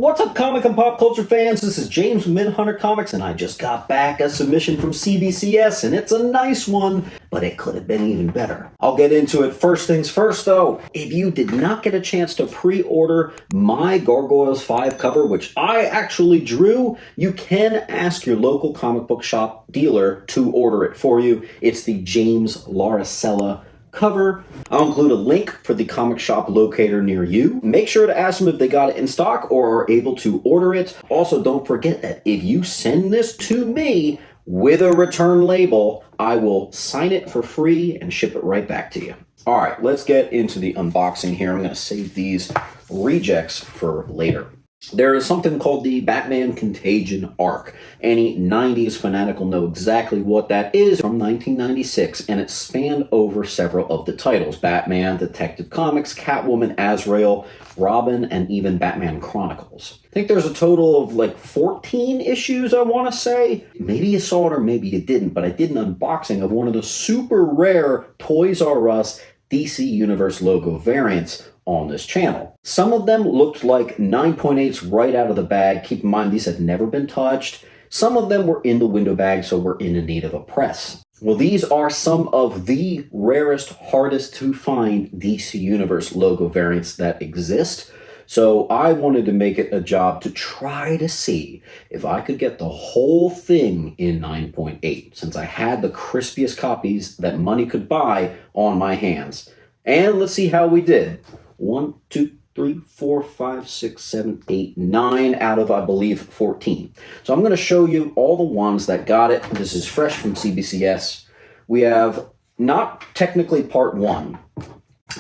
What's up, comic and pop culture fans? This is James from Midhunter Comics, and I just got back a submission from CBCS, and it's a nice one, but it could have been even better. I'll get into it. First things first, though. If you did not get a chance to pre-order my Gargoyles 5 cover, which I actually drew, you can ask your local comic book shop dealer to order it for you. It's the James Laricella cover. I'll include a link for the comic shop locator near you. Make sure to ask them if they got it in stock or are able to order it. Also, don't forget that if you send this to me with a return label, I will sign it for free and ship it right back to you. All right, let's get into the unboxing here. I'm going to save these rejects for later. There is something called the Batman Contagion arc. Any 90s fanatic will know exactly what that is, from 1996, and it spanned over several of the titles: Batman, Detective Comics, Catwoman, Azrael, Robin, and even Batman Chronicles. I think there's a total of like 14 issues, I want to say. Maybe you saw it or maybe you didn't, but I did an unboxing of one of the super rare Toys R Us DC Universe logo variants on this channel. Some of them looked like 9.8s right out of the bag. Keep in mind, these had never been touched. Some of them were in the window bag, so we're in need of a press. Well, these are some of the rarest, hardest to find DC Universe logo variants that exist. So I wanted to make it a job to try to see if I could get the whole thing in 9.8, since I had the crispiest copies that money could buy on my hands. And let's see how we did. 1, 2, 3, 4, 5, 6, 7, 8, 9 out of, I believe, 14. So I'm going to show you all the ones that got it. This is fresh from CBCS. We have not technically part 1,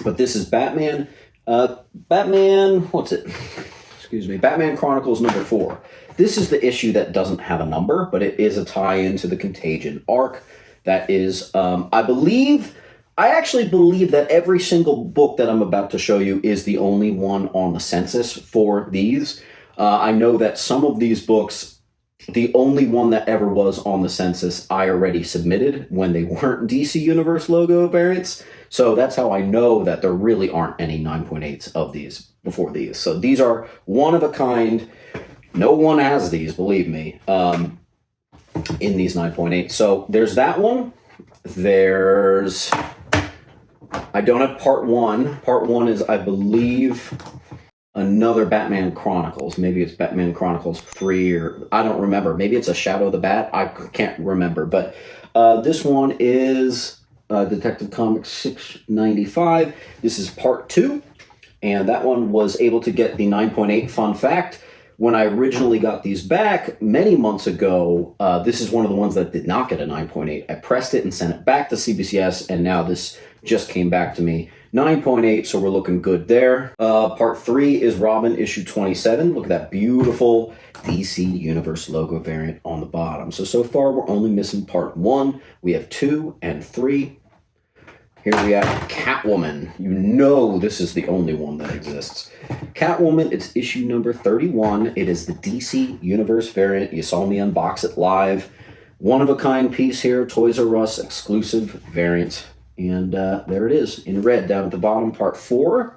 but this is Batman, Batman Chronicles number 4. This is the issue that doesn't have a number, but it is a tie-in to the Contagion arc. That is, I actually believe that every single book that I'm about to show you is the only one on the census for these. I know that some of these books, the only one that ever was on the census, I already submitted when they weren't DC Universe logo variants. So that's how I know that there really aren't any 9.8s of these before these. So these are one of a kind. No one has these, believe me, in these 9.8. So there's that one. There's... I don't have part 1. Part 1 is, I believe, another Batman Chronicles. Maybe it's Batman Chronicles 3, or I don't remember. Maybe it's a Shadow of the Bat. I can't remember. But this one is Detective Comics 695. This is part 2. And that one was able to get the 9.8. Fun fact, when I originally got these back many months ago, this is one of the ones that did not get a 9.8. I pressed it and sent it back to CBCS, and now this just came back to me. 9.8, so we're looking good there. Part 3 is Robin issue 27. Look at that beautiful DC Universe logo variant on the bottom. So far we're only missing part 1. We have 2 and 3. Here we have Catwoman. You know this is the only one that exists. Catwoman, it's issue number 31. It is the DC Universe variant. You saw me unbox it live. One-of-a-kind piece here, Toys R Us exclusive variant. And there it is, in red down at the bottom, part 4.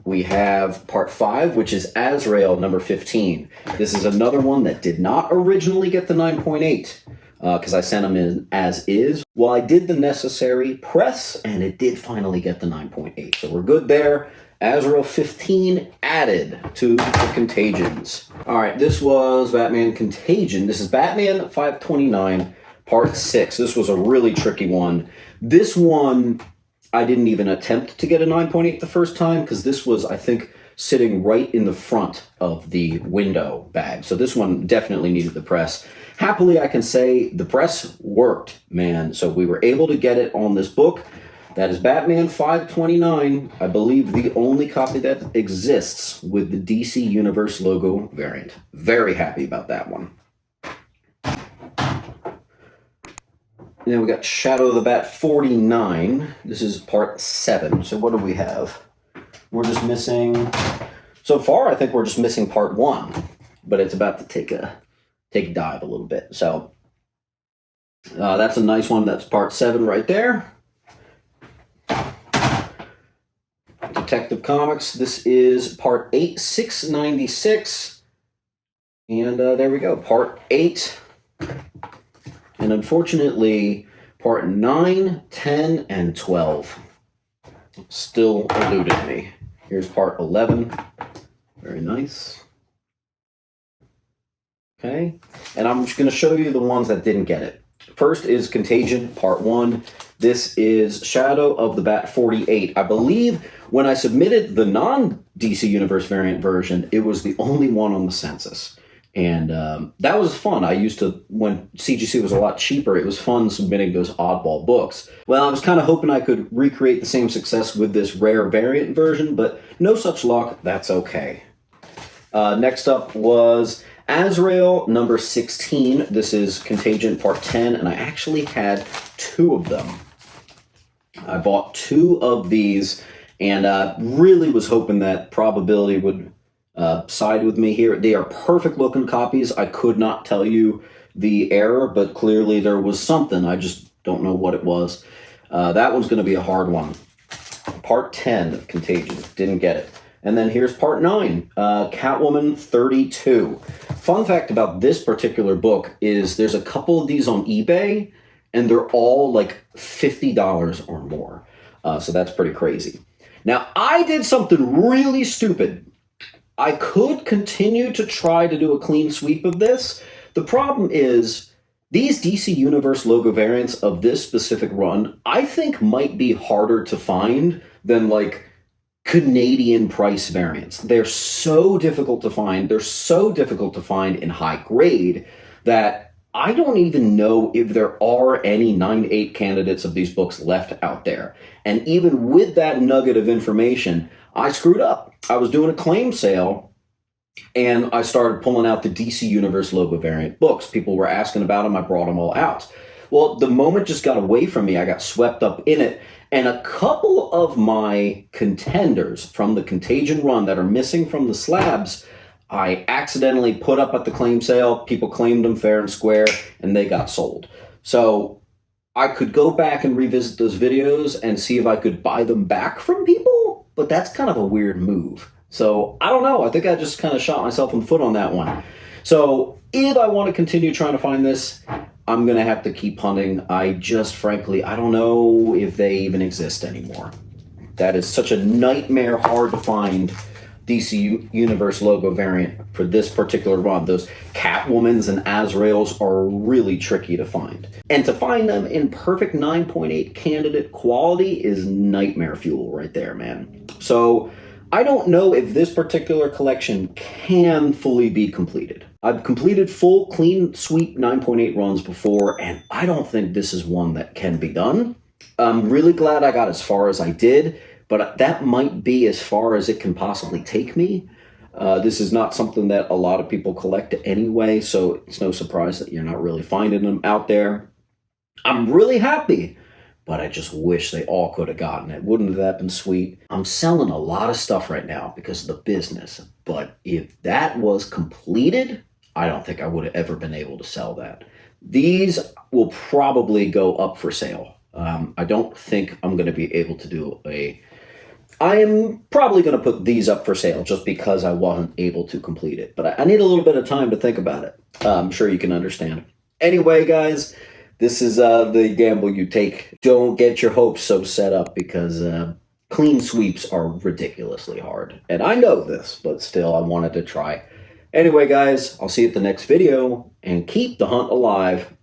We have part 5, which is Azrael, number 15. This is another one that did not originally get the 9.8. Because I sent them in as is. Well, I did the necessary press, and it did finally get the 9.8. So we're good there. Azrael 15 added to the Contagions. All right, this was Batman Contagion. This is Batman 529, part 6. This was a really tricky one. This one, I didn't even attempt to get a 9.8 the first time, because this was, I think, sitting right in the front of the window bag. So this one definitely needed the press. Happily, I can say the press worked, man. So we were able to get it on this book. That is Batman 529, I believe the only copy that exists with the DC Universe logo variant. Very happy about that one. And then we got Shadow of the Bat 49. This is part 7. So what do we have? We're just missing... So far, I think we're just missing part 1. But it's about to take a dive a little bit. So that's a nice one. That's part 7 right there. Detective Detective Comics. This is part 8, 696. And there we go, part 8. And unfortunately, part 9, 10, and 12 still eluded me. Here's part 11. Very nice. Okay, and I'm just going to show you the ones that didn't get it. First is Contagion, part 1. This is Shadow of the Bat 48. I believe when I submitted the non-DC Universe variant version, it was the only one on the census. And that was fun. I used to, when CGC was a lot cheaper, it was fun submitting those oddball books. Well, I was kind of hoping I could recreate the same success with this rare variant version, but no such luck. That's okay. Next up was Azrael number 16. This is Contagion part 10, and I actually had 2 of them. I bought 2 of these, and really was hoping that probability would side with me here. They are perfect looking copies. I could not tell you the error, but clearly there was something. I just don't know what it was. That one's going to be a hard one. Part 10 of Contagion. Didn't get it. And then here's part 9, Catwoman 32. Fun fact about this particular book is there's a couple of these on eBay, and they're all like $50 or more. So that's pretty crazy. Now, I did something really stupid. I could continue to try to do a clean sweep of this. The problem is these DC Universe logo variants of this specific run, I think might be harder to find than like Canadian price variants. They're so difficult to find. They're so difficult to find in high grade that I don't even know if there are any 9/8 candidates of these books left out there. And even with that nugget of information, I screwed up. I was doing a claim sale, and I started pulling out the DC Universe logo variant books. People were asking about them. I brought them all out. Well, the moment just got away from me. I got swept up in it. And a couple of my contenders from the Contagion run that are missing from the slabs, I accidentally put up at the claim sale. People claimed them fair and square, and they got sold. So I could go back and revisit those videos and see if I could buy them back from people, but that's kind of a weird move. So I don't know. I think I just kind of shot myself in the foot on that one. So if I want to continue trying to find this, I'm going to have to keep hunting. I just, frankly, I don't know if they even exist anymore. That is such a nightmare hard to find DC Universe logo variant for this particular run. Those Catwomans and Azraels are really tricky to find. And to find them in perfect 9.8 candidate quality is nightmare fuel right there, man. So I don't know if this particular collection can fully be completed. I've completed full clean sweep 9.8 runs before, and I don't think this is one that can be done. I'm really glad I got as far as I did, but that might be as far as it can possibly take me. This is not something that a lot of people collect anyway, so it's no surprise that you're not really finding them out there. I'm really happy, but I just wish they all could have gotten it. Wouldn't that been sweet? I'm selling a lot of stuff right now because of the business, but if that was completed, I don't think I would have ever been able to sell that. These will probably go up for sale. I don't think I'm going to be able to do I am probably going to put these up for sale just because I wasn't able to complete it. But I need a little bit of time to think about it. I'm sure you can understand. Anyway, guys, this is the gamble you take. Don't get your hopes so set up because clean sweeps are ridiculously hard. And I know this, but still, I wanted to try. Anyway, guys, I'll see you at the next video, and keep the hunt alive.